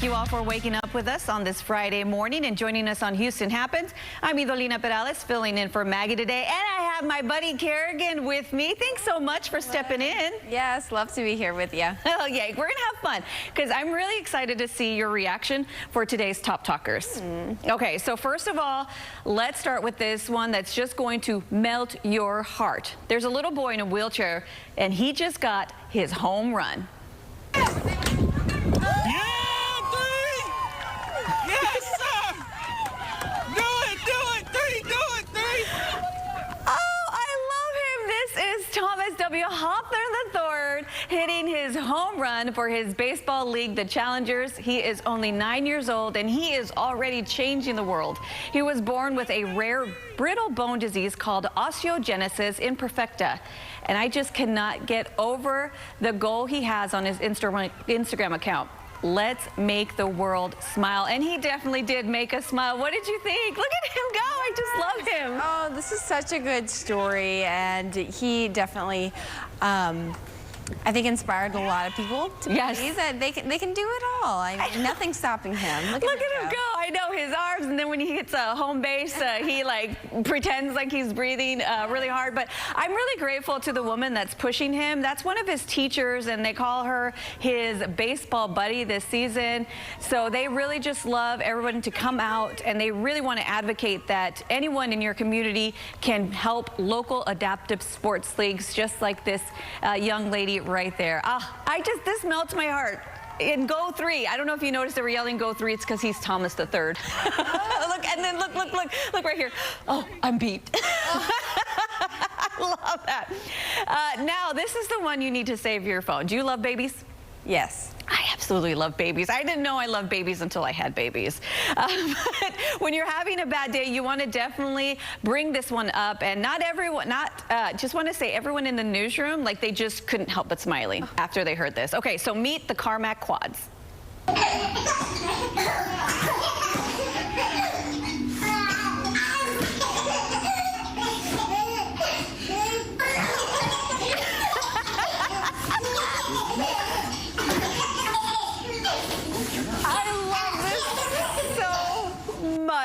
Thank you all for waking up with us on this Friday morning and joining us on Houston Happens. I'm Idolina Perales, filling in for Maggie today, and I have my buddy Kerrigan with me. Thanks so much for stepping in. Yes, love to be here with you. Oh, yeah, we're going to have fun because I'm really excited to see your reaction for today's Top Talkers. Okay, so first of all, let's start with this one that's just going to melt your heart. There's a little boy in a wheelchair, and he just got his home run. Thomas W. Hoffner III hitting his home run for his baseball league, the Challengers. He is only 9 years old, and he is already changing the world. He was born with a rare brittle bone disease called osteogenesis imperfecta, and I just cannot get over the goal he has on his Instagram account. Let's make the world smile. And he definitely did make us smile. What did you think? Look at him go. I just love him. Oh, this is such a good story. And he definitely, I think, inspired a lot of people to believe that they can do it all. I mean, nothing's stopping him. Look at him go. I know his arms, and then when he hits a home base, he like pretends like he's breathing really hard. But I'm really grateful to the woman that's pushing him. That's one of his teachers, and they call her his baseball buddy this season. So they really just love everyone to come out, and they really want to advocate that anyone in your community can help local adaptive sports leagues, just like this young lady right there. This melts my heart. In Go 3, I don't know if you noticed they were yelling Go 3. It's because he's Thomas III. Look, and then look right here. Oh, I'm beat. I love that. Now, this is the one you need to save your phone. Do you love babies? Yes. I absolutely love babies. I didn't know I loved babies until I had babies. But when you're having a bad day, you want to definitely bring this one up. And not everyone, just want to say everyone in the newsroom, like they just couldn't help but smiling after they heard this. Okay, so meet the Carmack Quads.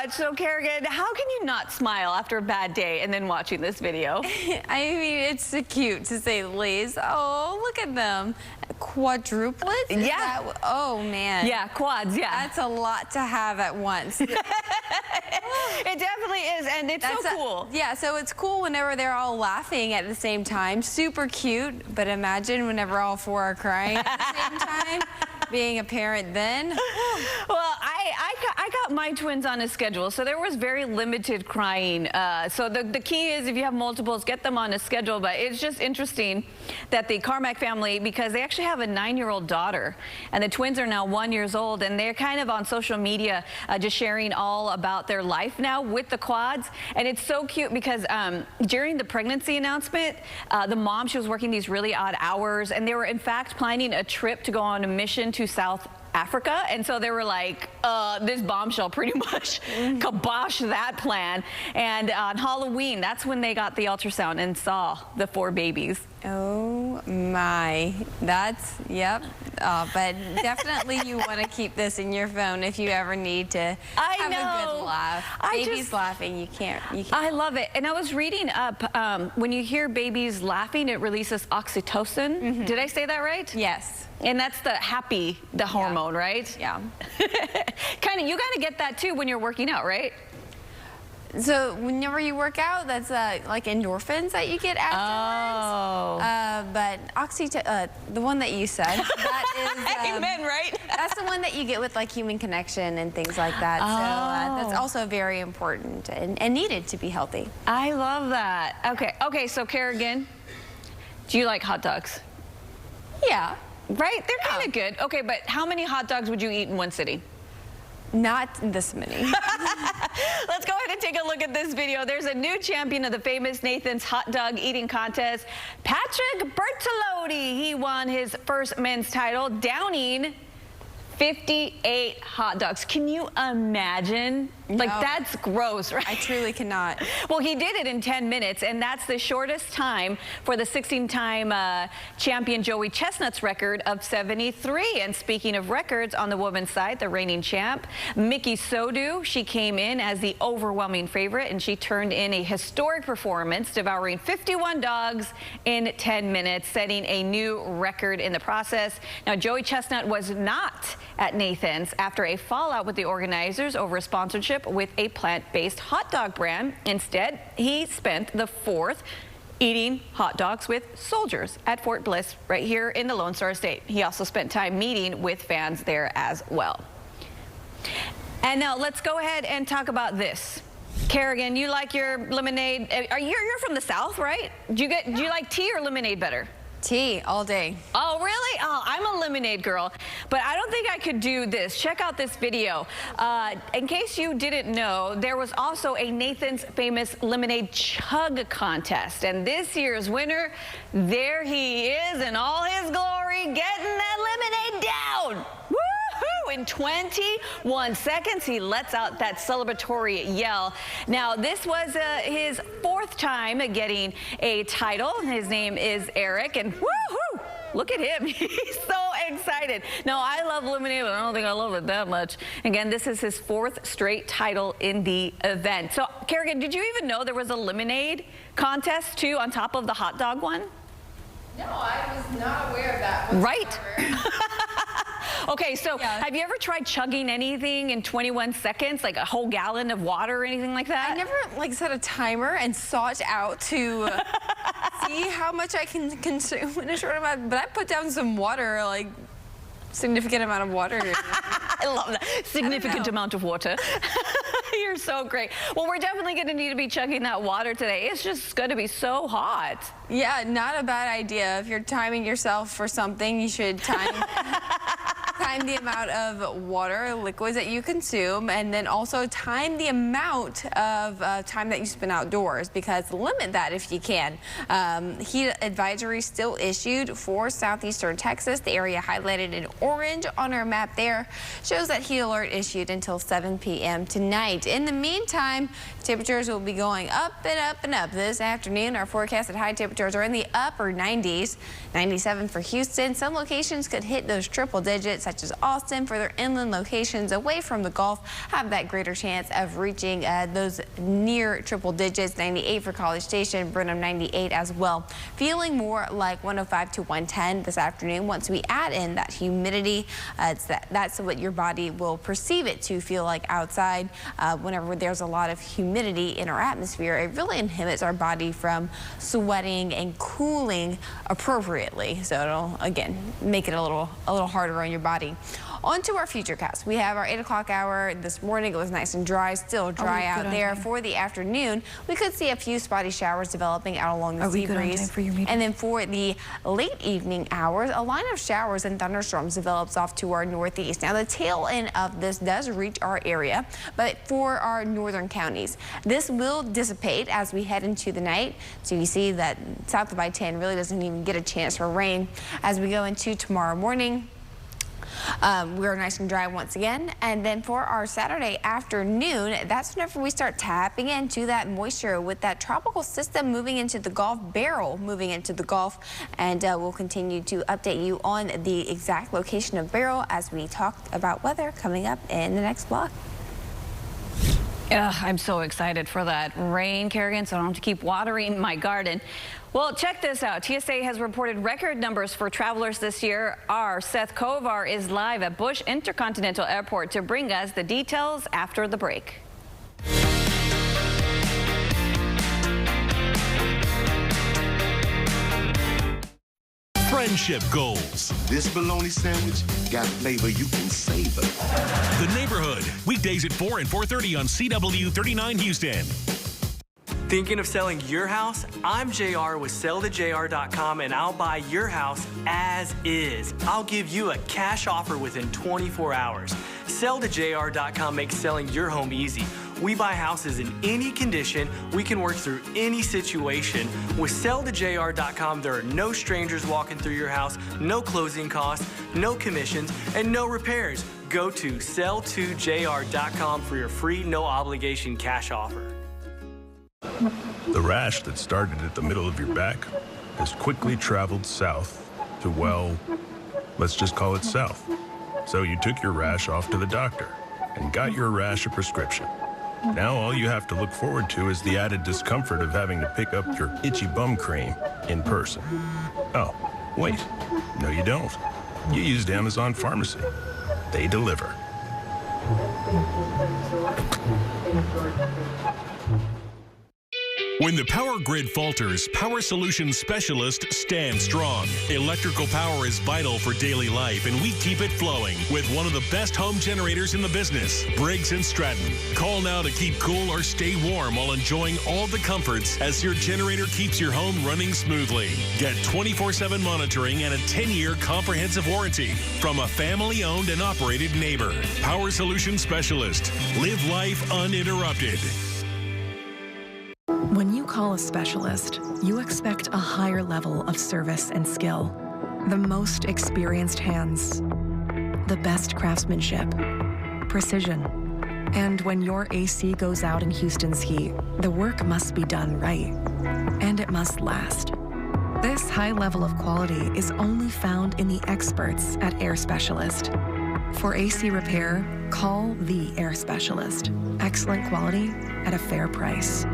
So Kerrigan, how can you not smile after a bad day and then watching this video? I mean, it's so cute to say the least. Oh, look at them. Quadruplets? Yeah. Oh, man. Yeah, quads, yeah. That's a lot to have at once. It definitely is, and it's so cool. Yeah, so it's cool whenever they're all laughing at the same time. Super cute, but imagine whenever all four are crying at the same time. Being a parent then. Well, I got my twins on a schedule, so there was very limited crying. So the key is if you have multiples, get them on a schedule. But it's just interesting that the Carmack family, because they actually have a 9-year-old daughter, and the twins are now 1 year old, and they're kind of on social media just sharing all about their life now with the quads. And it's so cute because during the pregnancy announcement, the mom, she was working these really odd hours, and they were in fact planning a trip to go on a mission to South Africa, and so they were like, this bombshell pretty much kibosh that plan. And on Halloween, that's when they got the ultrasound and saw the 4 babies. Oh my, yep. But definitely you want to keep this in your phone if you ever need to have a good laugh. Babies laughing, you can't. I love it. And I was reading up, when you hear babies laughing, it releases oxytocin. Did I say that right? Yes. And that's the hormone, right? Yeah. Kind of, you got to get that too when you're working out, right? So whenever you work out, that's like endorphins that you get afterwards. Oh. But the one that you said, that is... Amen, right? That's the one that you get with like Human Connection and things like that. So that's also very important and needed to be healthy. I love that. Okay, so Kerrigan, do you like hot dogs? Yeah. Right? They're kind of good. Okay, but how many hot dogs would you eat in one sitting? Not this many. Let's go ahead and take a look at this video. There's a new champion of the famous Nathan's hot dog eating contest, Patrick Bertolotti. He won his first men's title, downing 58 hot dogs. Can you imagine Like, No. that's gross, right? I truly cannot. Well, he did it in 10 minutes, and that's the shortest time for the 16-time champion Joey Chestnut's record of 73. And speaking of records, on the women's side, the reigning champ, Miki Sudo, she came in as the overwhelming favorite, and she turned in a historic performance, devouring 51 dogs in 10 minutes, setting a new record in the process. Now, Joey Chestnut was not at Nathan's after a fallout with the organizers over a sponsorship with a plant-based hot dog brand. Instead, he spent the 4th eating hot dogs with soldiers at Fort Bliss right here in the Lone Star State. He also spent time meeting with fans there as well. And now let's go ahead and talk about this. Kerrigan, you like your lemonade? You're from the South, right? Do you like tea or lemonade better? Tea all day. Oh, really? Oh, I'm a lemonade girl, but I don't think I could do this. Check out this video. In case you didn't know, there was also a Nathan's Famous Lemonade Chug contest, and this year's winner, there he is in all his glory, getting that lemonade down. Woohoo! In 21 seconds, he lets out that celebratory yell. Now, this was his 4th time getting a title. His name is Eric, and woohoo! Look at him. He's so excited. No, I love lemonade, but I don't think I love it that much. Again, this is his 4th straight title in the event. So, Kerrigan, did you even know there was a lemonade contest, too, on top of the hot dog one? No, I was not aware of that whatsoever. Right? Okay, so Yeah. have you ever tried chugging anything in 21 seconds, like a whole gallon of water or anything like that? I never set a timer and sought out to see how much I can consume in a short amount, but I put down some water, like significant amount of water. I love that. Significant amount of water. You're so great. Well, we're definitely going to need to be chugging that water today. It's just going to be so hot. Yeah, not a bad idea. If you're timing yourself for something, you should time the amount of water, liquids that you consume, and then also time the amount of time that you spend outdoors, because limit that if you can. Heat advisory still issued for southeastern Texas. The area highlighted in orange on our map there shows that heat alert issued until 7 p.m. tonight. In the meantime, temperatures will be going up and up and up this afternoon. Our forecasted high temperatures are in the upper 90s, 97 for Houston. Some locations could hit those triple digits, such as Austin. Further inland locations away from the Gulf have that greater chance of reaching those near triple digits. 98 for College Station, Brenham 98 as well. Feeling more like 105 to 110 this afternoon. Once we add in that humidity, that's what your body will perceive it to feel like outside. Whenever there's a lot of humidity in our atmosphere, it really inhibits our body from sweating and cooling appropriately. So it'll, again, make it a little harder on your body. On to our futurecast. We have our 8 o'clock hour this morning. It was nice and dry, still dry out there. For the afternoon, we could see a few spotty showers developing out along the sea breeze. And then for the late evening hours, a line of showers and thunderstorms develops off to our northeast. Now, the tail end of this does reach our area, but for our northern counties, this will dissipate as we head into the night. So you see that south of I-10 really doesn't even get a chance for rain as we go into tomorrow morning. We're nice and dry once again, and then for our Saturday afternoon, that's whenever we start tapping into that moisture with that tropical system moving into the Gulf, Beryl moving into the Gulf, and we'll continue to update you on the exact location of Beryl as we talk about weather coming up in the next block. I'm so excited for that rain, Kerrigan, so I don't have to keep watering my garden. Well, check this out. TSA has reported record numbers for travelers this year. Our Seth Kovar is live at Bush Intercontinental Airport to bring us the details after the break. Friendship goals. This bologna sandwich got flavor you can savor. The Neighborhood. Weekdays at 4 and 4:30 on CW 39 Houston. Thinking of selling your house? I'm JR with sellthejr.com, and I'll buy your house as is. I'll give you a cash offer within 24 hours. Sellthejr.com makes selling your home easy. We buy houses in any condition. We can work through any situation. With sellthejr.com, there are no strangers walking through your house, no closing costs, no commissions, and no repairs. Go to sell2jr.com for your free, no obligation cash offer. The rash that started at the middle of your back has quickly traveled south to, well, let's just call it south. So you took your rash off to the doctor and got your rash a prescription. Now all you have to look forward to is the added discomfort of having to pick up your itchy bum cream in person. Oh, wait, no you don't. You used Amazon Pharmacy. They deliver. When the power grid falters, Power Solutions Specialist stands strong. Electrical power is vital for daily life, and we keep it flowing with one of the best home generators in the business, Briggs & Stratton. Call now to keep cool or stay warm while enjoying all the comforts as your generator keeps your home running smoothly. Get 24/7 monitoring and a 10-year comprehensive warranty from a family-owned and operated neighbor. Power Solutions Specialist. Live life uninterrupted. When you call a specialist, you expect a higher level of service and skill, the most experienced hands, the best craftsmanship, precision. And when your AC goes out in Houston's heat, the work must be done right, and it must last. This high level of quality is only found in the experts at Air Specialist. For AC repair, call the Air Specialist. Excellent quality at a fair price.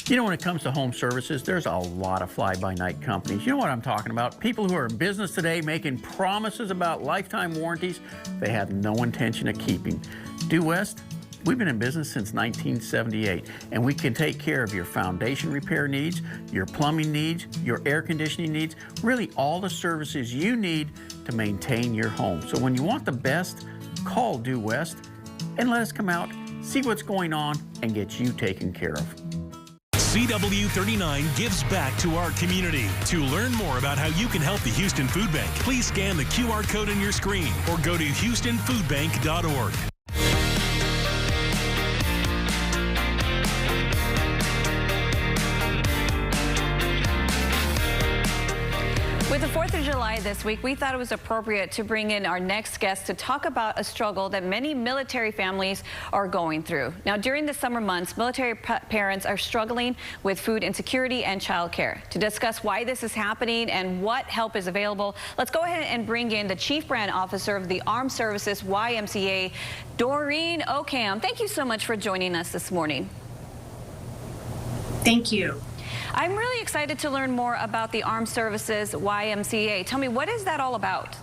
You know, when it comes to home services, there's a lot of fly-by-night companies. You know what I'm talking about? People who are in business today making promises about lifetime warranties they have no intention of keeping. Due West, we've been in business since 1978, and we can take care of your foundation repair needs, your plumbing needs, your air conditioning needs, really all the services you need to maintain your home. So when you want the best, call Due West and let us come out, see what's going on, and get you taken care of. CW39 gives back to our community. To learn more about how you can help the Houston Food Bank, please scan the QR code on your screen or go to houstonfoodbank.org. With the 4th of July this week, we thought it was appropriate to bring in our next guest to talk about a struggle that many military families are going through. Now, during the summer months, military parents are struggling with food insecurity and childcare. To discuss why this is happening and what help is available, let's go ahead and bring in the Chief Brand Officer of the Armed Services YMCA, Doreen Ockham. Thank you so much for joining us this morning. Thank you. I'm really excited to learn more about the Armed Services YMCA. Tell me, what is that all about?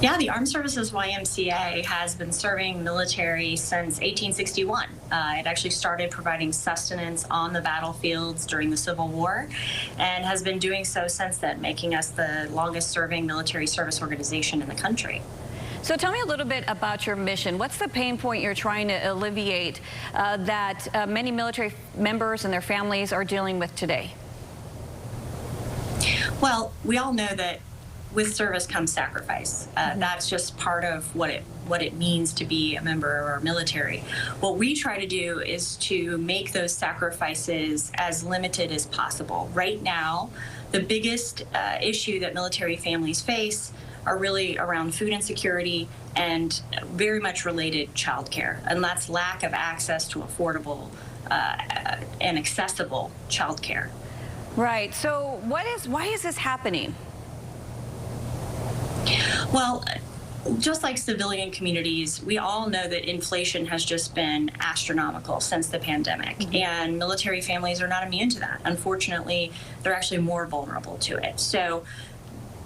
Yeah, the Armed Services YMCA has been serving military since 1861. It actually started providing sustenance on the battlefields during the Civil War and has been doing so since then, making us the longest serving military service organization in the country. So tell me a little bit about your mission. What's the pain point you're trying to alleviate that many military members and their families are dealing with today? Well, we all know that with service comes sacrifice. That's just part of what it means to be a member of our military. What we try to do is to make those sacrifices as limited as possible. Right now, the biggest issue that military families face are really around food insecurity and very much related childcare, and that's lack of access to affordable and accessible childcare. Right. So why is this happening? Well, just like civilian communities, we all know that inflation has just been astronomical since the pandemic, and military families are not immune to that. Unfortunately, they're actually more vulnerable to it. So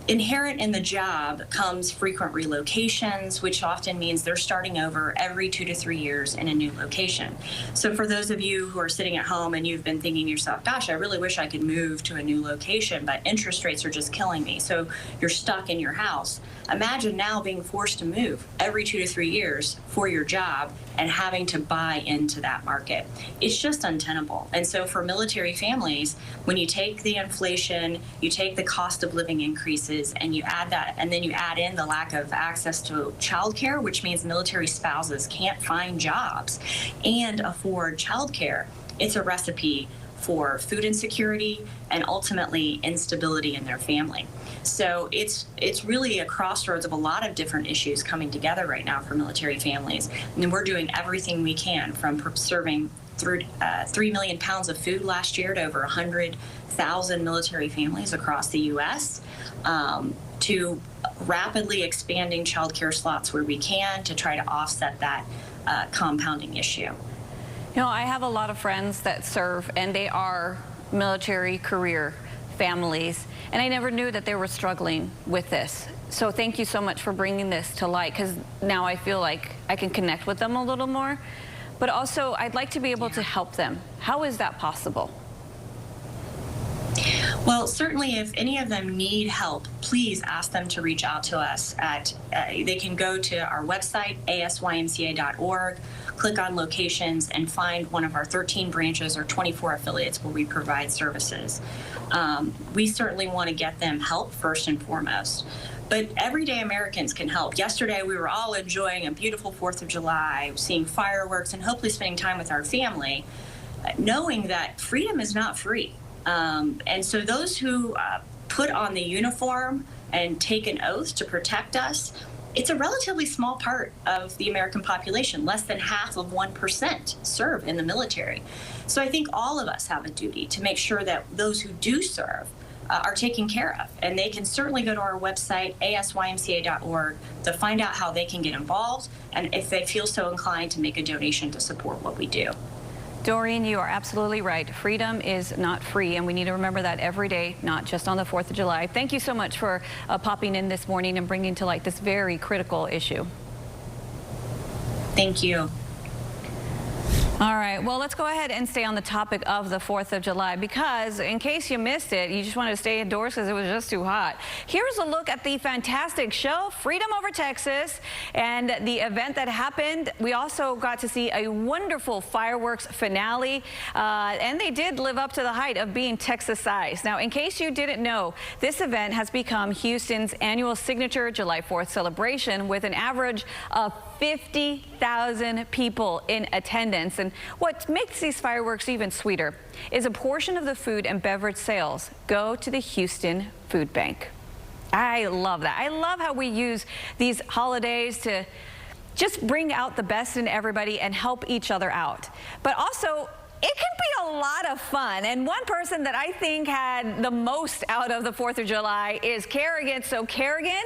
inherent in the job comes frequent relocations, which often means they're starting over every 2 to 3 years in a new location. So for those of you who are sitting at home and you've been thinking to yourself, gosh, I really wish I could move to a new location, but interest rates are just killing me. So you're stuck in your house. Imagine now being forced to move every 2 to 3 years for your job and having to buy into that market. It's just untenable. And so for military families, when you take the inflation, you take the cost of living increases, and you add that, and then you add in the lack of access to childcare, which means military spouses can't find jobs and afford childcare, it's a recipe for food insecurity, and ultimately instability in their family. So it's really a crossroads of a lot of different issues coming together right now for military families. And we're doing everything we can, from serving through 3 million pounds of food last year to over 100,000 military families across the U.S., to rapidly expanding child care slots where we can to try to offset that compounding issue. You know, I have a lot of friends that serve, and they are military career families, and I never knew that they were struggling with this. So thank you so much for bringing this to light, because now I feel like I can connect with them a little more. But also, I'd like to be able to help them. How is that possible? Well, certainly if any of them need help, please ask them to reach out to us at, they can go to our website, asymca.org, click on locations, and find one of our 13 branches or 24 affiliates where we provide services. We certainly want to get them help first and foremost. But everyday Americans can help. Yesterday, we were all enjoying a beautiful 4th of July, seeing fireworks, and hopefully spending time with our family, knowing that freedom is not free. And so those who put on the uniform and take an oath to protect us, it's a relatively small part of the American population. Less than half of 1% serve in the military. So I think all of us have a duty to make sure that those who do serve are taken care of. And they can certainly go to our website, asymca.org, to find out how they can get involved, and if they feel so inclined, to make a donation to support what we do. Doreen, you are absolutely right. Freedom is not free, and we need to remember that every day, not just on the 4th of July. Thank you so much for popping in this morning and bringing to light this very critical issue. Thank you. All right, well, let's go ahead and stay on the topic of the 4th of July, because in case you missed it, you just wanted to stay indoors because it was just too hot. Here's a look at the fantastic show, Freedom Over Texas, and the event that happened. We also got to see a wonderful fireworks finale, and they did live up to the height of being Texas-sized. Now, in case you didn't know, this event has become Houston's annual signature July 4th celebration, with an average of 50,000 people in attendance. And what makes these fireworks even sweeter is a portion of the food and beverage sales go to the Houston Food Bank. I love that. I love how we use these holidays to just bring out the best in everybody and help each other out. But also, it can be a lot of fun. And one person that I think had the most out of the 4th of July is Kerrigan. So Kerrigan,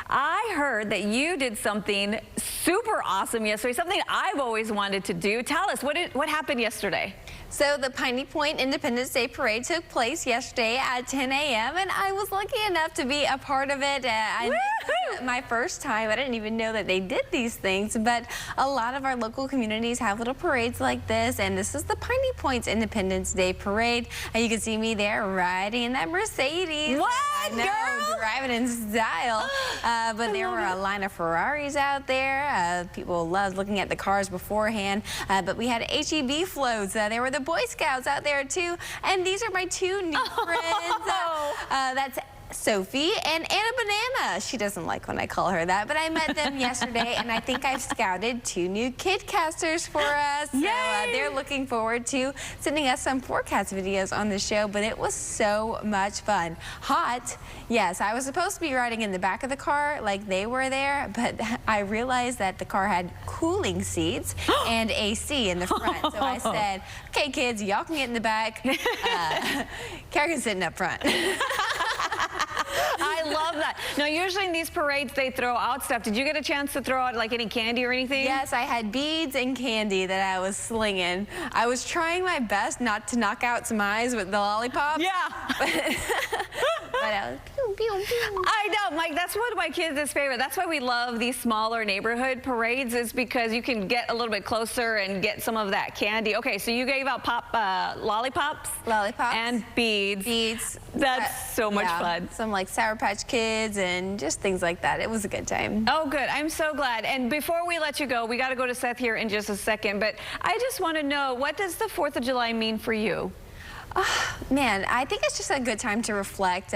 I heard that you did something super awesome yesterday, something I've always wanted to do. Tell us, what happened yesterday? So the Piney Point Independence Day Parade took place yesterday at 10 a.m. and I was lucky enough to be a part of it. It was my first time. I didn't even know that they did these things, but a lot of our local communities have little parades like this, and this is the Piney Point Independence Day Parade. And you can see me there riding in that Mercedes. What, girl? Driving in style. But there were a line of Ferraris out there. People loved looking at the cars beforehand. But we had HEB floats. There were the Boy Scouts out there too, and these are my two new friends. That's Sophie and Anna Banana. She doesn't like when I call her that, but I met them yesterday, and I think I've scouted 2 new kid casters for us. So they're looking forward to sending us some forecast videos on the show, but it was so much fun. Hot, yes, I was supposed to be riding in the back of the car like they were there, but I realized that the car had cooling seats and AC in the front. So I said, okay, kids, y'all can get in the back. Kerrigan's sitting up front. I love that. Now, usually in these parades, they throw out stuff. Did you get a chance to throw out like any candy or anything? Yes, I had beads and candy that I was slinging. I was trying my best not to knock out some eyes with the lollipops. Yeah. But I was pew, pew, pew. I know, Mike, that's one of my kids' favorite. That's why we love these smaller neighborhood parades, is because you can get a little bit closer and get some of that candy. Okay, so you gave out lollipops? Lollipops. And beads. Beads. That's so much fun. Some like Sour Patch Kids and just things like that. It was a good time. Oh, good. I'm so glad. And before we let you go, we got to go to Seth here in just a second, but I just want to know, what does the 4th of July mean for you? Man, I think it's just a good time to reflect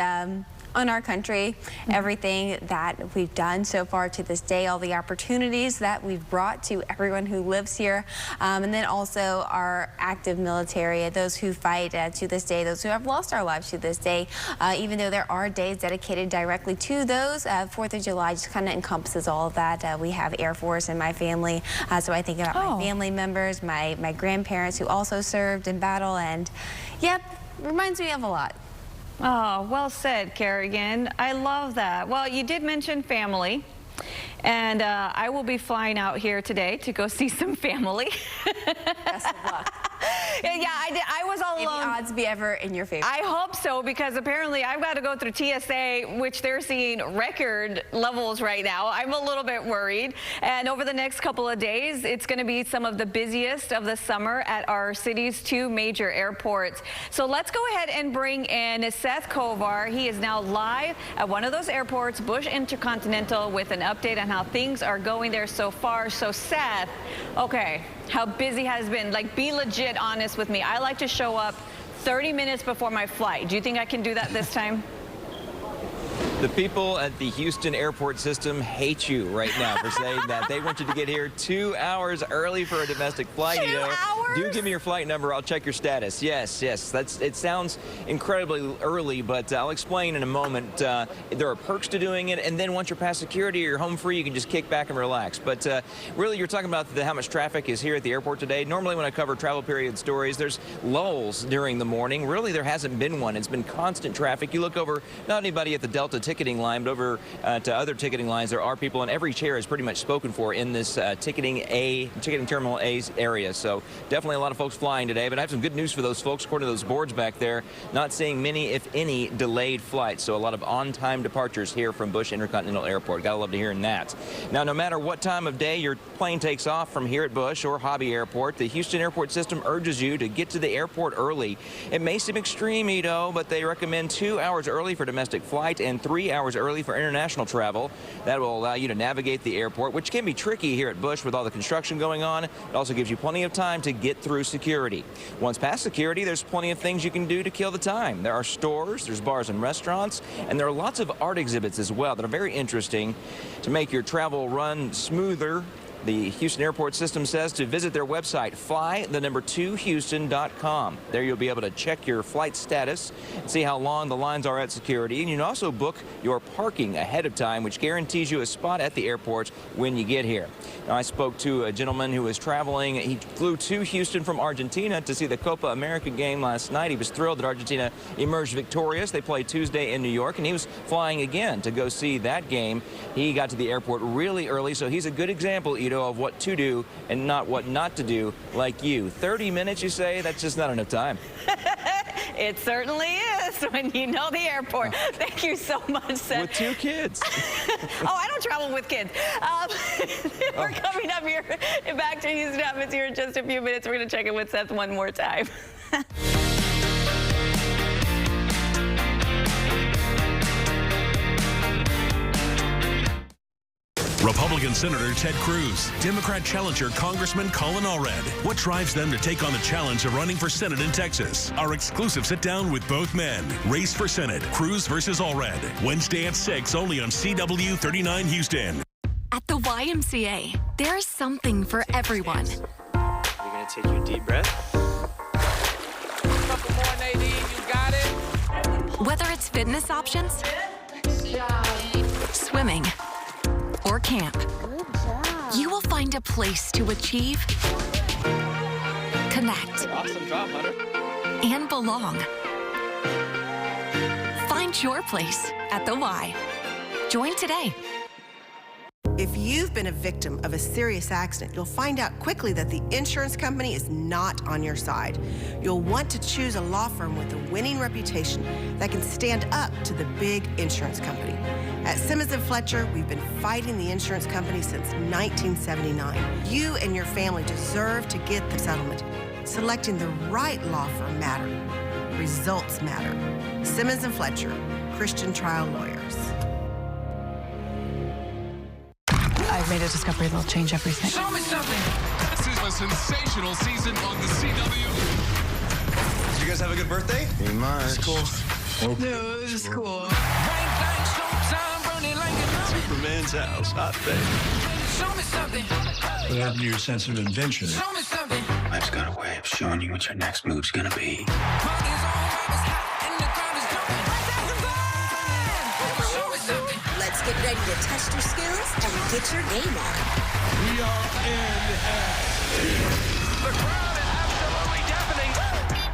on our country, everything that we've done so far to this day, all the opportunities that we've brought to everyone who lives here, and then also our active military, those who fight to this day, those who have lost our lives to this day, even though there are days dedicated directly to those. 4th of July just kind of encompasses all of that. We have Air Force in my family, so I think about my family members, my grandparents who also served in battle, and yep, reminds me of a lot. Oh, well said, Kerrigan. I love that. Well, you did mention family, and I will be flying out here today to go see some family. Best of luck. Yeah, I was all alone. May the odds be ever in your favor. I hope so, because apparently I've got to go through TSA, which they're seeing record levels right now. I'm a little bit worried. And over the next couple of days, it's going to be some of the busiest of the summer at our city's 2 major airports. So let's go ahead and bring in Seth Kovar. He is now live at one of those airports, Bush Intercontinental, with an update on how things are going there so far. So Seth, okay, how busy has it been? Like, be legit honest with me. I like to show up 30 minutes before my flight. Do you think I can do that this time? The people at the Houston airport system hate you right now for saying that. They want you to get here 2 hours early for a domestic flight. 2 hours? Do give me your flight number. I'll check your status. Yes. It sounds incredibly early, but I'll explain in a moment. There are perks to doing it, and then once you're past security or you're home free, you can just kick back and relax. But really, you're talking about how much traffic is here at the airport today. Normally, when I cover travel period stories, there's lulls during the morning. Really, there hasn't been one. It's been constant traffic. You look over, not anybody at the Delta ticketing line, but over to other ticketing lines, there are people, and every chair is pretty much spoken for in this ticketing terminal A area. So definitely a lot of folks flying today, but I have some good news for those folks. According to those boards back there, not seeing many, if any, delayed flights. So a lot of on-time departures here from Bush Intercontinental Airport. Gotta love to hear that. Now, no matter what time of day your plane takes off from here at Bush or Hobby Airport, the Houston airport system urges you to get to the airport early. It may seem extreme, Ito, but they recommend 2 hours early for domestic flight and 3 hours early for international travel. That will allow you to navigate the airport, which can be tricky here at Bush with all the construction going on. It also gives you plenty of time to get through security. Once past security, there's plenty of things you can do to kill the time. There are stores, there's bars and restaurants, and there are lots of art exhibits as well that are very interesting to make your travel run smoother. The Houston airport system says to visit their website, fly2houston.com. There you'll be able to check your flight status, see how long the lines are at security, and you can also book your parking ahead of time, which guarantees you a spot at the airport when you get here. Now, I spoke to a gentleman who was traveling. He flew to Houston from Argentina to see the Copa America game last night. He was thrilled that Argentina emerged victorious. They played Tuesday in New York, and he was flying again to go see that game. He got to the airport really early, so he's a good example, of what to do and not what not to do, like you. 30 minutes, you say? That's just not enough time. It certainly is when you know the airport. Thank you so much, Seth. With 2 kids. Oh, I don't travel with kids. We're coming up here back to Houston Happens here in just a few minutes. We're going to check in with Seth one more time. Republican Senator Ted Cruz, Democrat challenger Congressman Colin Allred. What drives them to take on the challenge of running for Senate in Texas? Our exclusive sit-down with both men. Race for Senate, Cruz versus Allred. Wednesday at 6, only on CW 39 Houston. At the YMCA, there's something for everyone. You're going to take your deep breath. Couple more, Nadine. You got it. Whether it's fitness options, swimming, or camp, you will find a place to achieve, connect, Awesome job, Hunter. and belong. Find your place at the Y. Join today. If you've been a victim of a serious accident, you'll find out quickly that the insurance company is not on your side. You'll want to choose a law firm with a winning reputation that can stand up to the big insurance company. At Simmons & Fletcher, we've been fighting the insurance company since 1979. You and your family deserve to get the settlement. Selecting the right law firm matters. Results matter. Simmons & Fletcher, Christian Trial Lawyers. I've made a discovery that'll change everything. Show me something. This is a sensational season on the CW. Did you guys have a good birthday? Mine. It's cool. No, this is cool. Rain man's house. Hot thing. Show me something. What happened to your sense of invention? Show me something. Life's got a way of showing you what your next move's gonna be. Let's get ready to test your skills and get your game on. We are in the crowd is absolutely deafening.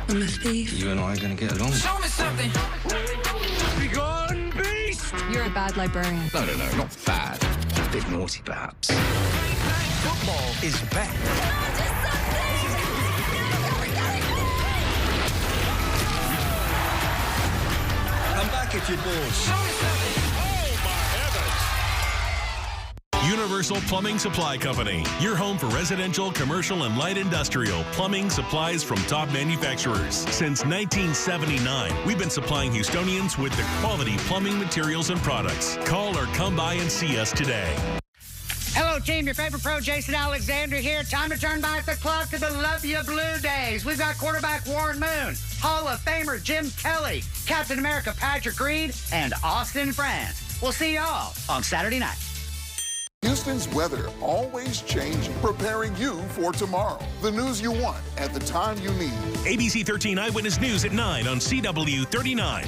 I'm a thief. You and I are gonna get along. Show me something. Begone, beast. You're a bad librarian. No, not bad. A bit naughty, perhaps. Football is back. Come back if you're bored. Show me something. Universal Plumbing Supply Company, your home for residential, commercial, and light industrial plumbing supplies from top manufacturers. Since 1979, we've been supplying Houstonians with the quality plumbing materials and products. Call or come by and see us today. Hello, team. Your favorite pro, Jason Alexander here. Time to turn back the clock to the Love Ya Blue days. We've got quarterback Warren Moon, Hall of Famer Jim Kelly, Captain America Patrick Reed, and Austin France. We'll see y'all on Saturday night. Houston's weather always changing, preparing you for tomorrow. The news you want at the time you need. ABC 13 Eyewitness News at 9 on CW 39.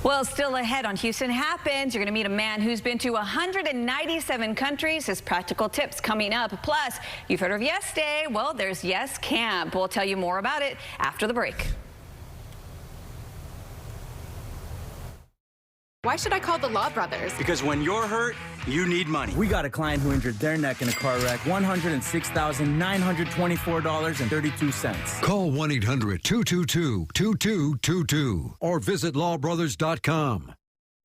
Well, still ahead on Houston Happens, you're going to meet a man who's been to 197 countries. His practical tips coming up. Plus, you've heard of Yes Day. Well, there's Yes Camp. We'll tell you more about it after the break. Why should I call the Law Brothers? Because when you're hurt, you need money. We got a client who injured their neck in a car wreck. $106,924.32. Call 1-800-222-2222 or visit lawbrothers.com.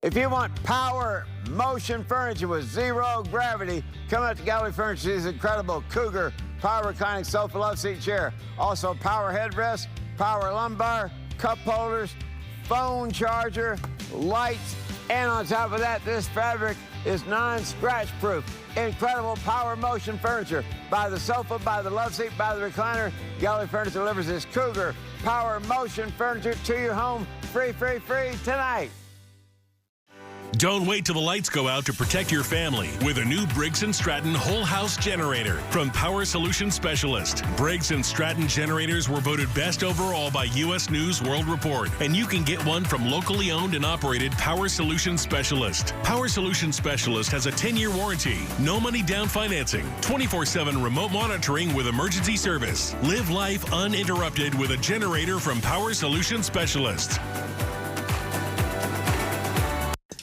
If you want power motion furniture with zero gravity, come out to Gallery Furniture's incredible Cougar power reclining sofa love seat chair. Also power headrest, power lumbar, cup holders, phone charger, lights, and on top of that, this fabric is non-scratch proof. Incredible power motion furniture. Buy the sofa, buy the love seat, buy the recliner. Gallery Furniture delivers this Cougar power motion furniture to your home free tonight. Don't wait till the lights go out to protect your family with a new Briggs & Stratton whole house generator from Power Solution Specialist. Briggs & Stratton generators were voted best overall by U.S. News World Report, and you can get one from locally owned and operated Power Solution Specialist. Power Solution Specialist has a 10-year warranty, no money down financing, 24/7 remote monitoring with emergency service. Live life uninterrupted with a generator from Power Solution Specialist.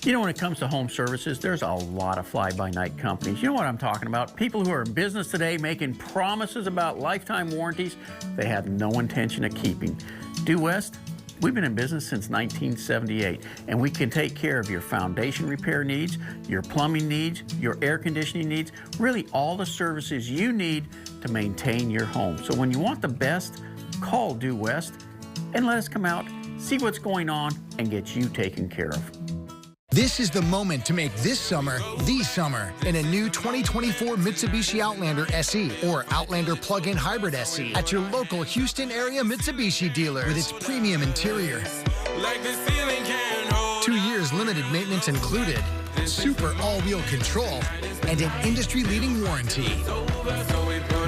You know, when it comes to home services, there's a lot of fly-by-night companies. You know what I'm talking about? People who are in business today making promises about lifetime warranties they have no intention of keeping. Due West, we've been in business since 1978, and we can take care of your foundation repair needs, your plumbing needs, your air conditioning needs, really all the services you need to maintain your home. So when you want the best, call Due West and let us come out, see what's going on, and get you taken care of. This is the moment to make this summer the summer in a new 2024 Mitsubishi Outlander SE or Outlander Plug-in Hybrid SE at your local Houston area Mitsubishi dealer with its premium interior. Like the ceiling can hold. 2 years limited maintenance included, super all-wheel control, and an industry-leading warranty.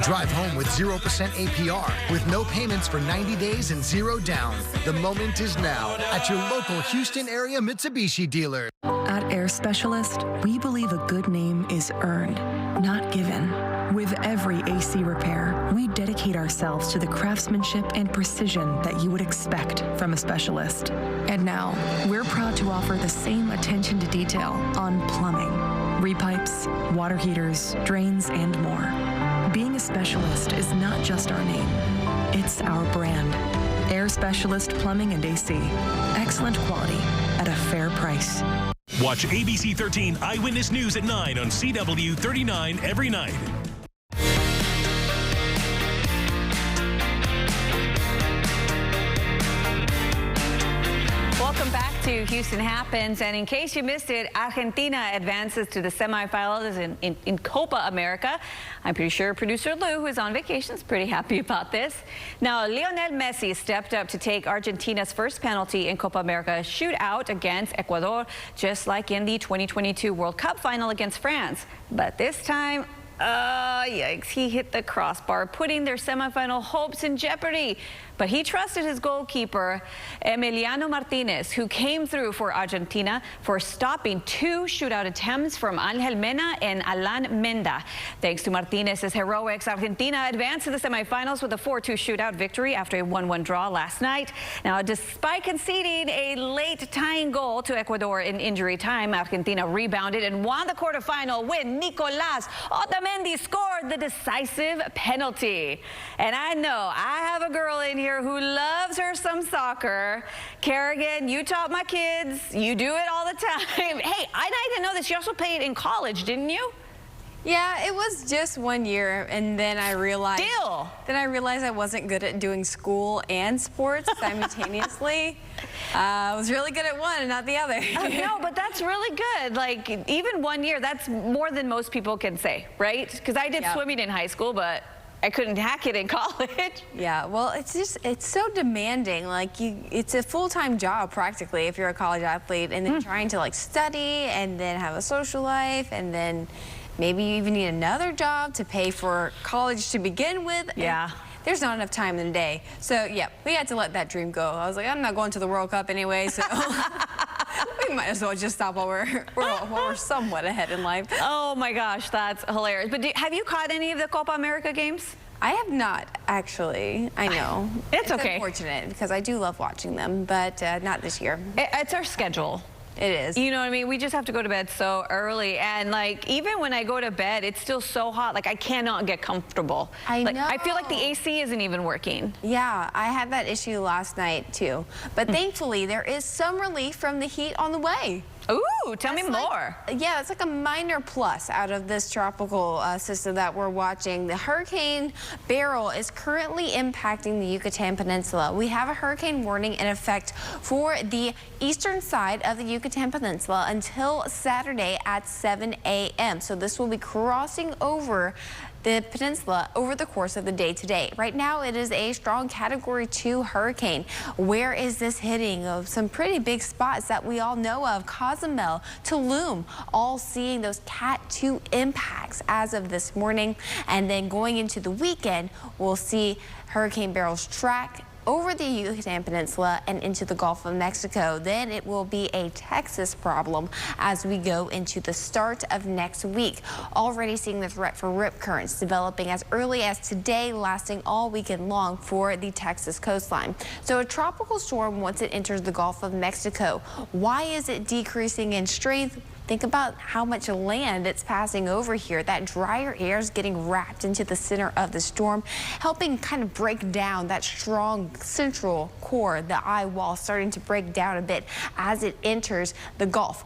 Drive home with 0% APR with no payments for 90 days and 0 down. The moment is now at your local Houston area Mitsubishi dealer. At Air Specialist, we believe a good name is earned, not given. With every AC repair, we dedicate ourselves to the craftsmanship and precision that you would expect from a specialist. And now, we're proud to offer the same attention to detail on plumbing, repipes, water heaters, drains, and more. Being a specialist is not just our name, it's our brand. Air Specialist Plumbing and AC. Excellent quality at a fair price. Watch ABC 13 Eyewitness News at 9 on CW 39 every night. Welcome back to Houston Happens, and in case you missed it, Argentina advances to the semifinals in Copa America. I'm pretty sure producer Lou, who is on vacation, is pretty happy about this. Now, Lionel Messi stepped up to take Argentina's first penalty in Copa America shootout against Ecuador, just like in the 2022 World Cup final against France. But this time, yikes, he hit the crossbar, putting their semifinal hopes in jeopardy. But he trusted his goalkeeper, Emiliano Martinez, who came through for Argentina for stopping two shootout attempts from Ángel Mena and Alan Menda. Thanks to Martinez's heroics, Argentina advanced to the semifinals with a 4-2 shootout victory after a 1-1 draw last night. Now, despite conceding a late tying goal to Ecuador in injury time, Argentina rebounded and won the quarterfinal when Nicolás Otamendi scored the decisive penalty. And I know I have a girl in here who loves her some soccer. Kerrigan, you taught my kids. You do it all the time. Hey, I didn't know this. You also played in college, didn't you? Yeah, it was just 1 year, and then I realized. Still? Then I realized I wasn't good at doing school and sports simultaneously. I was really good at one and not the other. No, but that's really good. Like, even 1 year, that's more than most people can say, right? Because I did swimming in high school, but I couldn't hack it in college. Yeah, well, it's so demanding. Like, it's a full-time job practically if you're a college athlete, and then trying to like study and then have a social life, and then maybe you even need another job to pay for college to begin with. Yeah. There's not enough time in the day. So yeah, we had to let that dream go. I was like, I'm not going to the World Cup anyway, so we might as well just stop while we're somewhat ahead in life. Oh my gosh, that's hilarious. But have you caught any of the Copa America games? I have not, actually. I know. It's okay. Unfortunate, because I do love watching them, but not this year. It's our schedule. It is. You know what I mean? We just have to go to bed so early. And like, even when I go to bed, it's still so hot. Like, I cannot get comfortable. I know. I feel like the AC isn't even working. Yeah, I had that issue last night too. But thankfully, there is some relief from the heat on the way. Ooh, tell me more. Yeah, it's like a minor plus out of this tropical system that we're watching. The Hurricane Beryl is currently impacting the Yucatan Peninsula. We have a hurricane warning in effect for the eastern side of the Yucatan Peninsula until Saturday at 7 a.m. So this will be crossing over the peninsula over the course of the day today. Right now, it is a strong Category 2 hurricane. Where is this hitting? Of some pretty big spots that we all know of. Cozumel, Tulum, all seeing those Cat 2 impacts as of this morning. And then going into the weekend, we'll see Hurricane Beryl's track over the Yucatan Peninsula and into the Gulf of Mexico. Then it will be a Texas problem as we go into the start of next week. Already seeing the threat for rip currents developing as early as today, lasting all weekend long for the Texas coastline. So a tropical storm, once it enters the Gulf of Mexico, why is it decreasing in strength? Think about how much land it's passing over here. That drier air is getting wrapped into the center of the storm, helping kind of break down that strong central core, the eye wall starting to break down a bit as it enters the Gulf.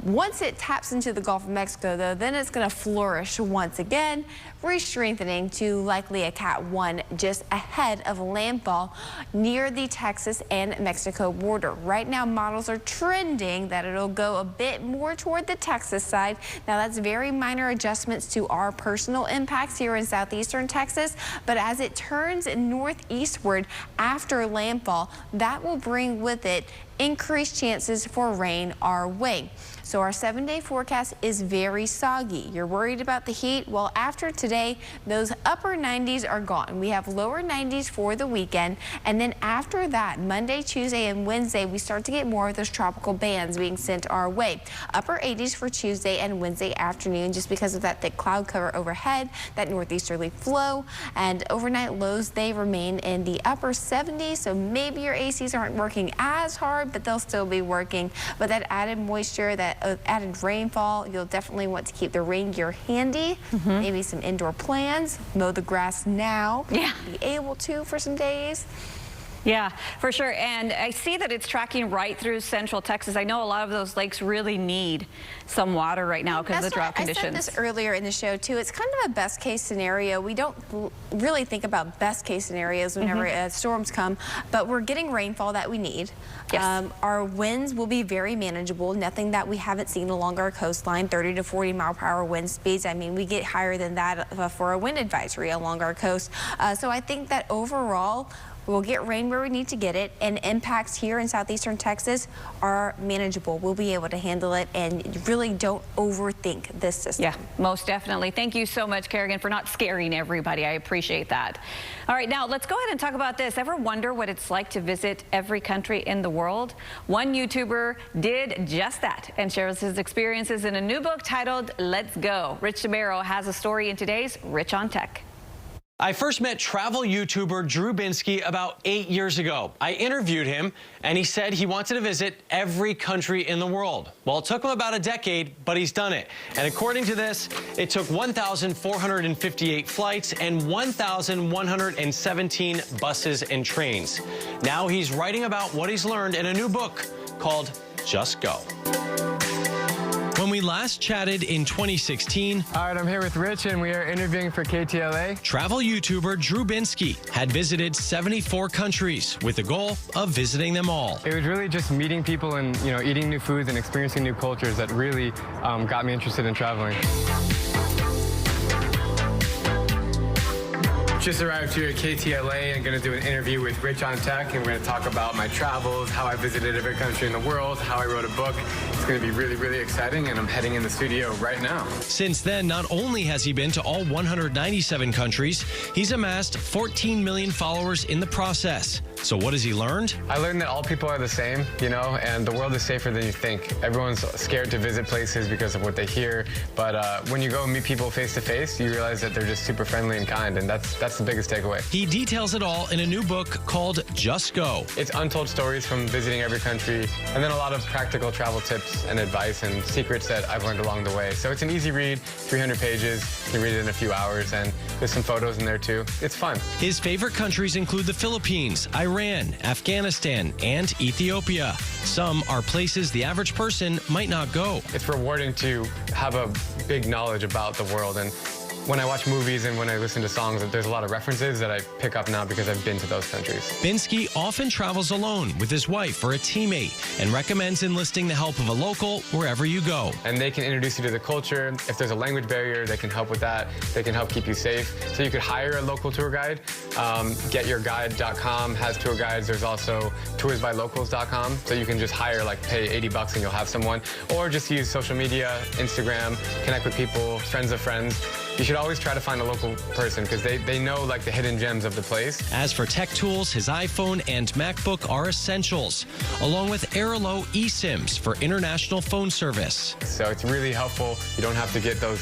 Once it taps into the Gulf of Mexico, though, then it's going to flourish once again, re-strengthening to likely a Cat 1 just ahead of landfall near the Texas and Mexico border. Right now, models are trending that it'll go a bit more toward the Texas side. Now, that's very minor adjustments to our personal impacts here in southeastern Texas, but as it turns northeastward after landfall, that will bring with it increased chances for rain our way. So our 7-day forecast is very soggy. You're worried about the heat? Well, after today, those upper 90s are gone. We have lower 90s for the weekend. And then after that, Monday, Tuesday, and Wednesday, we start to get more of those tropical bands being sent our way. Upper 80s for Tuesday and Wednesday afternoon, just because of that thick cloud cover overhead, that northeasterly flow. And overnight lows, they remain in the upper 70s. So maybe your ACs aren't working as hard, but they'll still be working. But that added moisture, that added rainfall, you'll definitely want to keep the rain gear handy. Maybe some indoor plans, mow the grass now. Yeah. Be able to for some days. Yeah, for sure. And I see that it's tracking right through central Texas. I know a lot of those lakes really need some water right now because of the drought conditions. I said this earlier in the show, too. It's kind of a best case scenario. We don't really think about best case scenarios whenever storms come, but we're getting rainfall that we need. Yes. Our winds will be very manageable, nothing that we haven't seen along our coastline, 30 to 40 mile per hour wind speeds. I mean, we get higher than that for a wind advisory along our coast. So I think that overall, we'll get rain where we need to get it, and impacts here in southeastern Texas are manageable. We'll be able to handle it, and really don't overthink this system. Yeah, most definitely. Thank you so much, Kerrigan, for not scaring everybody. I appreciate that. All right, now let's go ahead and talk about this. Ever wonder what it's like to visit every country in the world? One YouTuber did just that and shares his experiences in a new book titled Let's Go. Rich DeMero has a story in today's Rich on Tech. I first met travel YouTuber Drew Binsky about 8 years ago. I interviewed him, and he said he wanted to visit every country in the world. Well, it took him about a decade, but he's done it. And according to this, it took 1,458 flights and 1,117 buses and trains. Now he's writing about what he's learned in a new book called Just Go. When we last chatted in 2016, all right, I'm here with Rich, and we are interviewing for KTLA. Travel YouTuber Drew Binsky had visited 74 countries with the goal of visiting them all. It was really just meeting people and, eating new foods and experiencing new cultures that really got me interested in traveling. Just arrived here at KTLA and going to do an interview with Rich on Tech, and we're going to talk about my travels, how I visited every country in the world, how I wrote a book. It's going to be really, really exciting, and I'm heading in the studio right now. Since then, not only has he been to all 197 countries, he's amassed 14 million followers in the process. So what has he learned? I learned that all people are the same, and the world is safer than you think. Everyone's scared to visit places because of what they hear, but when you go and meet people face to face, you realize that they're just super friendly and kind, and that's the biggest takeaway. He details it all in a new book called Just Go. It's untold stories from visiting every country, and then a lot of practical travel tips and advice and secrets that I've learned along the way. So it's an easy read, 300 pages. You can read it in a few hours, and there's some photos in there too. It's fun. His favorite countries include the Philippines, Iran, Afghanistan, and Ethiopia. Some are places the average person might not go. It's rewarding to have a big knowledge about the world, and when I watch movies and when I listen to songs, there's a lot of references that I pick up now because I've been to those countries. Binsky often travels alone with his wife or a teammate and recommends enlisting the help of a local wherever you go. And they can introduce you to the culture. If there's a language barrier, they can help with that. They can help keep you safe. So you could hire a local tour guide. GetYourGuide.com has tour guides. There's also toursbylocals.com. So you can just hire, pay $80 and you'll have someone. Or just use social media, Instagram, connect with people, friends of friends. You should always try to find a local person because they know the hidden gems of the place. As for tech tools, his iPhone and MacBook are essentials, along with Airalo eSIMs for international phone service. So it's really helpful. You don't have to get those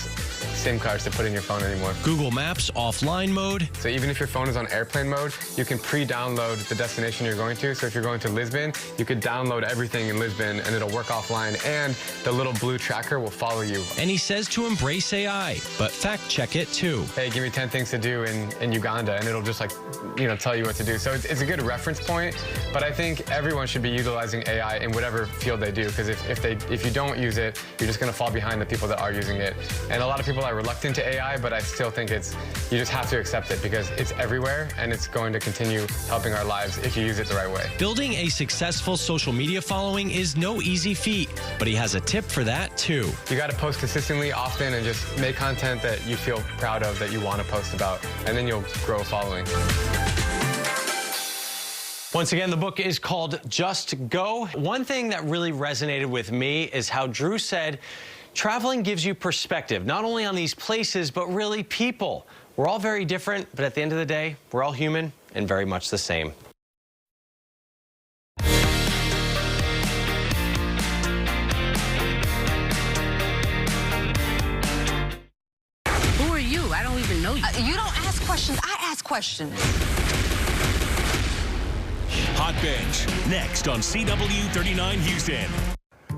SIM cards to put in your phone anymore. Google Maps offline mode. So even if your phone is on airplane mode, you can pre-download the destination you're going to. So if you're going to Lisbon, you could download everything in Lisbon and it'll work offline, and the little blue tracker will follow you. And he says to embrace AI, but fact check it too. Hey, give me 10 things to do in Uganda, and it'll just tell you what to do. So it's a good reference point, but I think everyone should be utilizing AI in whatever field they do, because if you don't use it, you're just going to fall behind the people that are using it. And a lot of people are reluctant to AI, but I still think you just have to accept it because it's everywhere and it's going to continue helping our lives if you use it the right way. Building a successful social media following is no easy feat, but he has a tip for that too. You got to post consistently, often, and just make content that you feel proud of, that you want to post about, and then you'll grow a following. Once again, the book is called Just Go. One thing that really resonated with me is how Drew said, traveling gives you perspective, not only on these places, but really people. We're all very different, but at the end of the day, we're all human and very much the same. Who are you? I don't even know you. You don't ask questions. I ask questions. Hot Bench, next on CW39 Houston.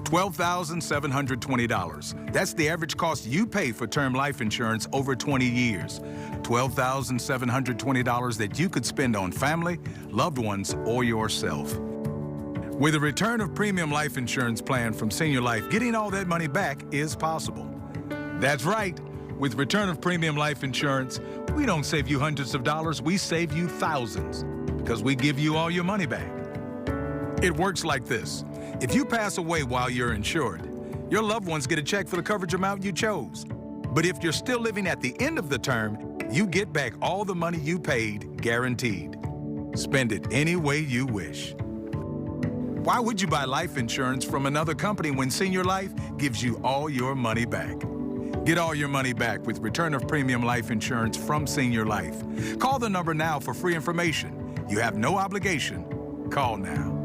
$12,720. That's the average cost you pay for term life insurance over 20 years. $12,720 that you could spend on family, loved ones, or yourself. With a return of premium life insurance plan from Senior Life, getting all that money back is possible. That's right. With return of premium life insurance, we don't save you hundreds of dollars, we save you thousands, because we give you all your money back. It works like this. If you pass away while you're insured, your loved ones get a check for the coverage amount you chose. But if you're still living at the end of the term, you get back all the money you paid, guaranteed. Spend it any way you wish. Why would you buy life insurance from another company when Senior Life gives you all your money back? Get all your money back with return of premium life insurance from Senior Life. Call the number now for free information. You have no obligation. Call now.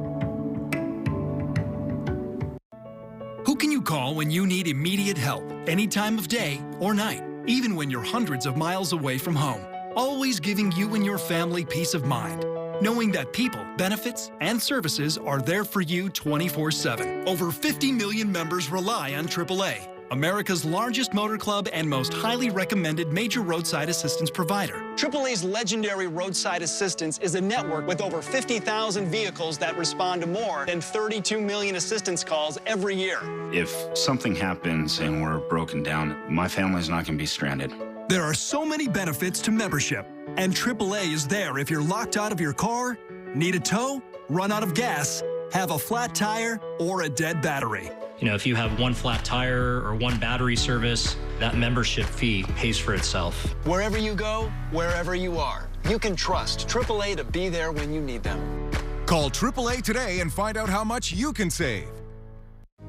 Who can you call when you need immediate help, any time of day or night, even when you're hundreds of miles away from home? Always giving you and your family peace of mind, knowing that people, benefits, and services are there for you 24/7. Over 50 million members rely on AAA, America's largest motor club and most highly recommended major roadside assistance provider. AAA's legendary roadside assistance is a network with over 50,000 vehicles that respond to more than 32 million assistance calls every year. If something happens and we're broken down, my family's not going to be stranded. There are so many benefits to membership, and AAA is there if you're locked out of your car, need a tow, run out of gas, have a flat tire, or a dead battery. You know, if you have one flat tire or one battery service, that membership fee pays for itself. Wherever you go, wherever you are, you can trust AAA to be there when you need them. Call AAA today and find out how much you can save.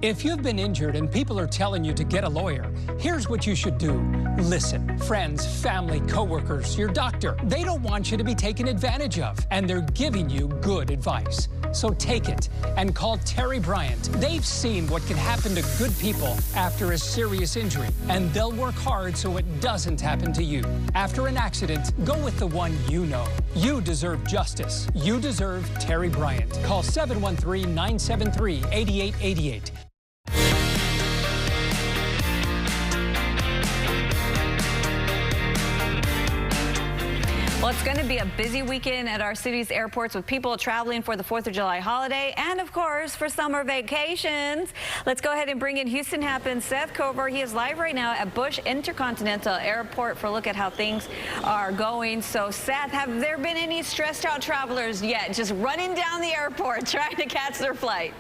If you've been injured and people are telling you to get a lawyer, here's what you should do. Listen. Friends, family, coworkers, your doctor, they don't want you to be taken advantage of, and they're giving you good advice. So take it and call Terry Bryant. They've seen what can happen to good people after a serious injury, and they'll work hard so it doesn't happen to you. After an accident, go with the one you know. You deserve justice. You deserve Terry Bryant. Call 713-973-8888. Well, it's going to be a busy weekend at our city's airports with people traveling for the 4th of July holiday and, of course, for summer vacations. Let's go ahead and bring in Houston Happens' Seth Kober. He is live right now at Bush Intercontinental Airport for a look at how things are going. So, Seth, have there been any stressed out travelers yet just running down the airport trying to catch their flight?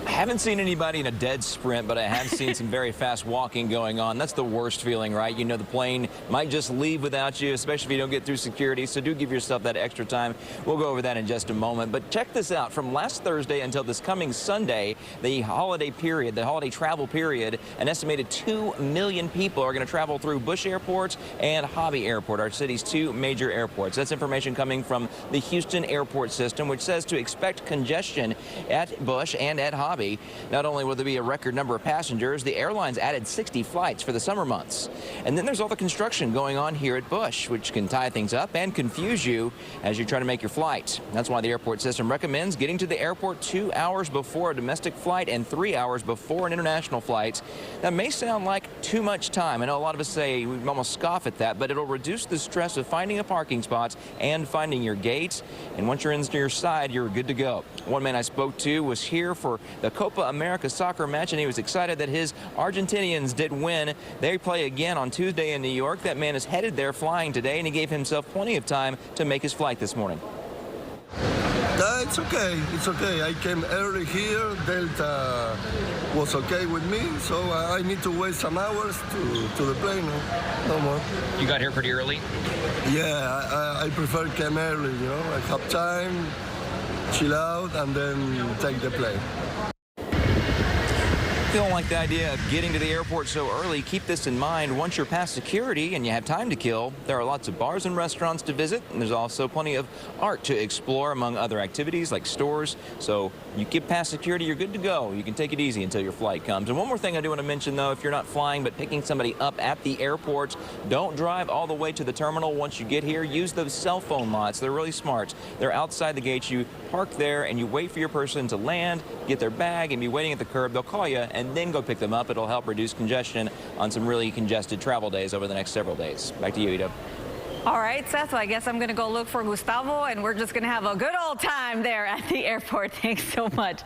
I haven't seen anybody in a dead sprint, but I have seen some very fast walking going on. That's the worst feeling, right? You know the plane might just leave without you, especially if you don't get through security, so do give yourself that extra time. We'll go over that in just a moment, but check this out. From last Thursday until this coming Sunday, the holiday period, the holiday travel period, an estimated 2 million people are going to travel through Bush Airport and Hobby Airport, our city's two major airports. That's information coming from the Houston Airport System, which says to expect congestion at Bush and at Hobby. Not only will there be a record number of passengers, the airlines added 60 flights for the summer months. And then there's all the construction going on here at Bush, which can tie things up and confuse you as you try to make your flight. That's why the airport system recommends getting to the airport 2 hours before a domestic flight and 3 hours before an international flight. That may sound like too much time. I know a lot of us say we almost scoff at that, but it'll reduce the stress of finding a parking spot and finding your gate. And once you're into your side, you're good to go. One man I spoke to was here for the Copa America soccer match, and he was excited that his Argentinians did win. They play again on Tuesday in New York. That man is headed there flying today, and he gave himself plenty of time to make his flight this morning. It's okay. It's okay. I came early here. Delta was okay with me, so I need to wait some hours to the plane. No more. You got here pretty early? Yeah, I prefer come early, you know. I have time, chill out, and then take the plane. If you don't like the idea of getting to the airport so early, keep this in mind. Once you're past security and you have time to kill, there are lots of bars and restaurants to visit, and there's also plenty of art to explore among other activities like stores. So you get past security, you're good to go. You can take it easy until your flight comes. And one more thing I do want to mention, though, if you're not flying but picking somebody up at the airport, don't drive all the way to the terminal. Once you get here, use those cell phone lots. They're really smart. They're outside the gates. You park there and you wait for your person to land, get their bag, and be waiting at the curb. They'll call you and then go pick them up. It'll help reduce congestion on some really congested travel days over the next several days. Back to you, Ida. All right, Seth, well, I guess I'm going to go look for Gustavo, and we're just going to have a good old time there at the airport. Thanks so much.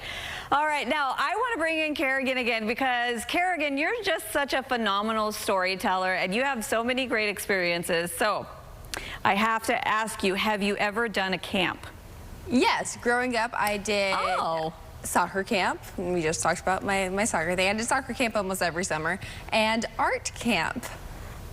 All right, now I want to bring in Kerrigan again because, Kerrigan, you're just such a phenomenal storyteller, and you have so many great experiences. So I have to ask you, have you ever done a camp? Yes, growing up I did soccer camp. We just talked about my soccer thing. I did soccer camp almost every summer, and art camp.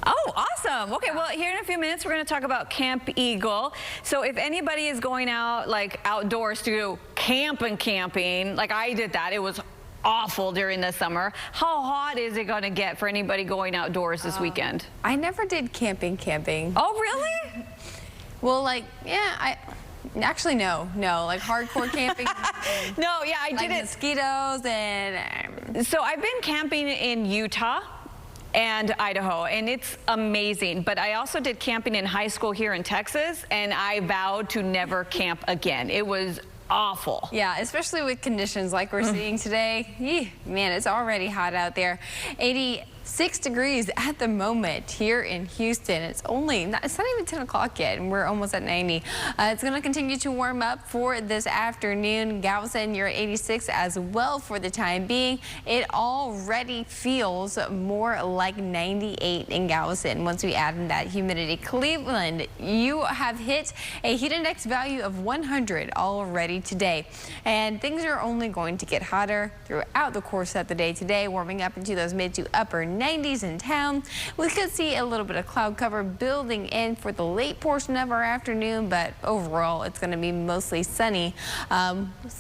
Oh, awesome. Okay, well, here in a few minutes, we're going to talk about Camp Eagle. So if anybody is going out, like, outdoors to go camping, like I did that, it was awful during the summer. How hot is it going to get for anybody going outdoors this weekend? I never did camping. Oh, really? Well, like, yeah, actually, no, like hardcore camping. No, yeah, I like did it. Mosquitoes and. So I've been camping in Utah and Idaho, and it's amazing. But I also did camping in high school here in Texas, and I vowed to never camp again. It was awful. Yeah, especially with conditions like we're seeing today. Man, it's already hot out there. 86 degrees at the moment here in Houston. It's not even 10 o'clock yet, and we're almost at 90. It's going to continue to warm up for this afternoon. Galveston, you're at 86 as well for the time being. It already feels more like 98 in Galveston once we add in that humidity. Cleveland, you have hit a heat index value of 100 already today, and things are only going to get hotter throughout the course of the day today, warming up into those mid to upper 90s in town. We could see a little bit of cloud cover building in for the late portion of our afternoon, but overall it's going to be mostly sunny.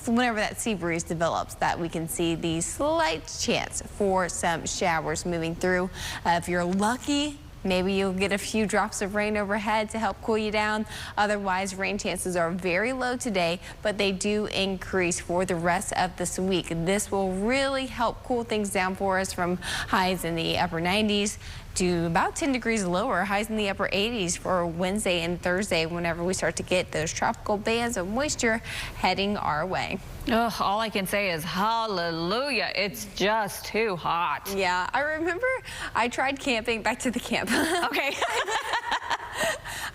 Whenever that sea breeze develops, that we can see the slight chance for some showers moving through. If you're lucky, maybe you'll get a few drops of rain overhead to help cool you down. Otherwise, rain chances are very low today, but they do increase for the rest of this week. This will really help cool things down for us from highs in the upper 90s to about 10 degrees lower, highs in the upper 80s for Wednesday and Thursday whenever we start to get those tropical bands of moisture heading our way. Ugh, all I can say is hallelujah. It's just too hot. Yeah, I remember I tried camping, back to the camp. Okay.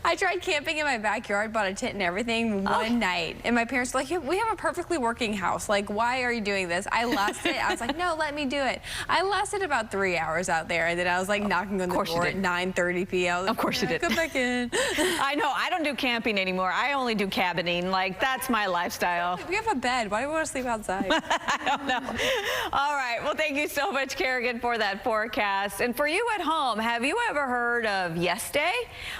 I tried camping in my backyard, bought a tent and everything one night. And my parents were like, we have a perfectly working house. Like, why are you doing this? I lasted, I was like, no, let me do it. I lasted about 3 hours out there. And then I was like knocking on the door at 9:30 p.m. Of course you did. Come back in. I know, I don't do camping anymore. I only do cabining. Like, that's my lifestyle. We have a bed. Why do we want to sleep outside? I don't know. All right. Well, thank you so much, Kerrigan, for that forecast. And for you at home, have you ever heard of Yes Day?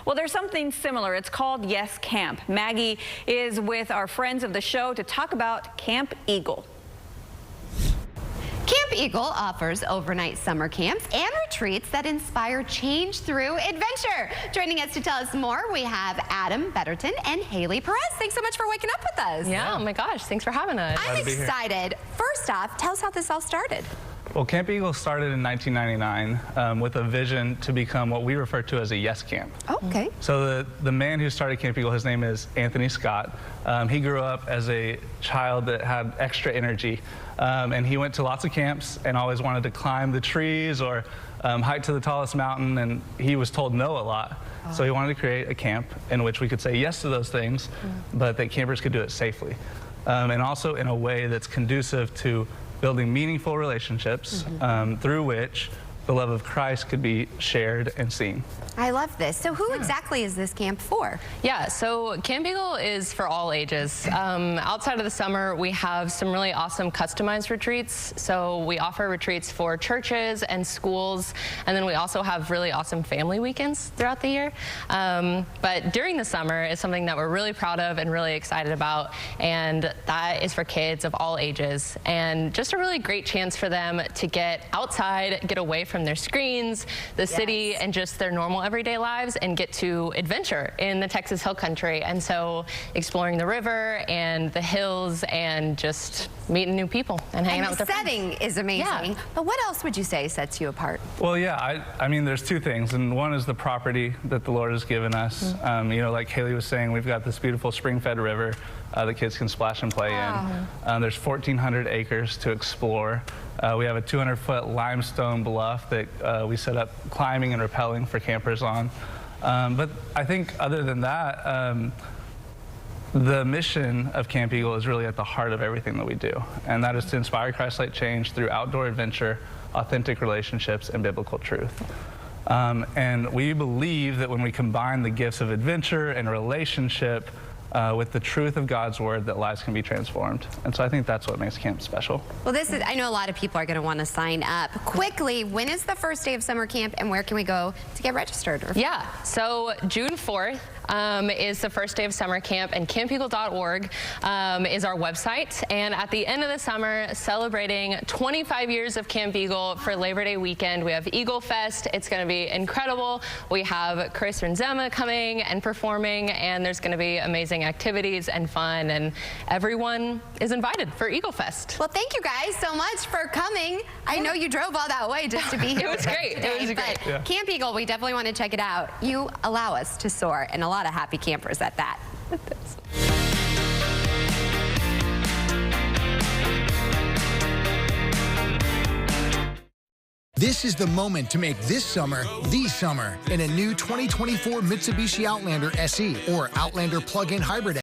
Well, there's something similar. It's called Yes Camp. Maggie is with our friends of the show to talk about Camp Eagle. Camp Eagle offers overnight summer camps and retreats that inspire change through adventure. Joining us to tell us more, we have Adam Betterton and Haley Perez. Thanks so much for waking up with us. Yeah, oh my gosh, thanks for having us. I'm excited. First off, tell us how this all started. Well, Camp Eagle started in 1999 with a vision to become what we refer to as a yes camp. Oh, okay. So the man who started Camp Eagle, his name is Anthony Scott. He grew up as a child that had extra energy, and he went to lots of camps and always wanted to climb the trees or hike to the tallest mountain, and he was told no a lot. So he wanted to create a camp in which we could say yes to those things, but that campers could do it safely. And also in a way that's conducive to building meaningful relationships through which the love of Christ could be shared and seen. I love this. So who exactly is this camp for? Yeah, so Camp Eagle is for all ages. Outside of the summer, we have some really awesome customized retreats. So we offer retreats for churches and schools, and then we also have really awesome family weekends throughout the year. But during the summer is something that we're really proud of and really excited about, and that is for kids of all ages, and just a really great chance for them to get outside, get away from their screens, the city, and just their normal everyday lives, and get to adventure in the Texas Hill Country. And so exploring the river and the hills and just meeting new people and hanging out with their friends. The setting is amazing. But what else would you say sets you apart? Well, yeah, I mean, there's two things, and one is the property that the Lord has given us. You know, like Haley was saying, we've got this beautiful spring-fed river that kids can splash and play in. There's 1,400 acres to explore. We have a 200-foot limestone bluff that we set up climbing and rappelling for campers on. But I think other than that, the mission of Camp Eagle is really at the heart of everything that we do, and that is to inspire Christ-like change through outdoor adventure, authentic relationships, and biblical truth. And we believe that when we combine the gifts of adventure and relationship with the truth of God's word, that lives can be transformed. And so I think that's what makes camp special. Well, I know a lot of people are going to want to sign up. Quickly, when is the first day of summer camp, and where can we go to get registered? Yeah, so June 4th is the first day of summer camp, and campeagle.org is our website. And at the end of the summer, celebrating 25 years of Camp Eagle for Labor Day weekend, we have Eagle Fest. It's going to be incredible. We have Chris Renzema coming and performing, and there's going to be amazing activities and fun, and everyone is invited for Eagle Fest. Well, thank you guys so much for coming. I know you drove all that way just to be here. It was great. Today, it was great. But Camp Eagle, we definitely want to check it out. You allow us to soar, and a lot of happy campers at that. This is the moment to make this summer the summer in a new 2024 Mitsubishi Outlander SE or Outlander plug-in hybrid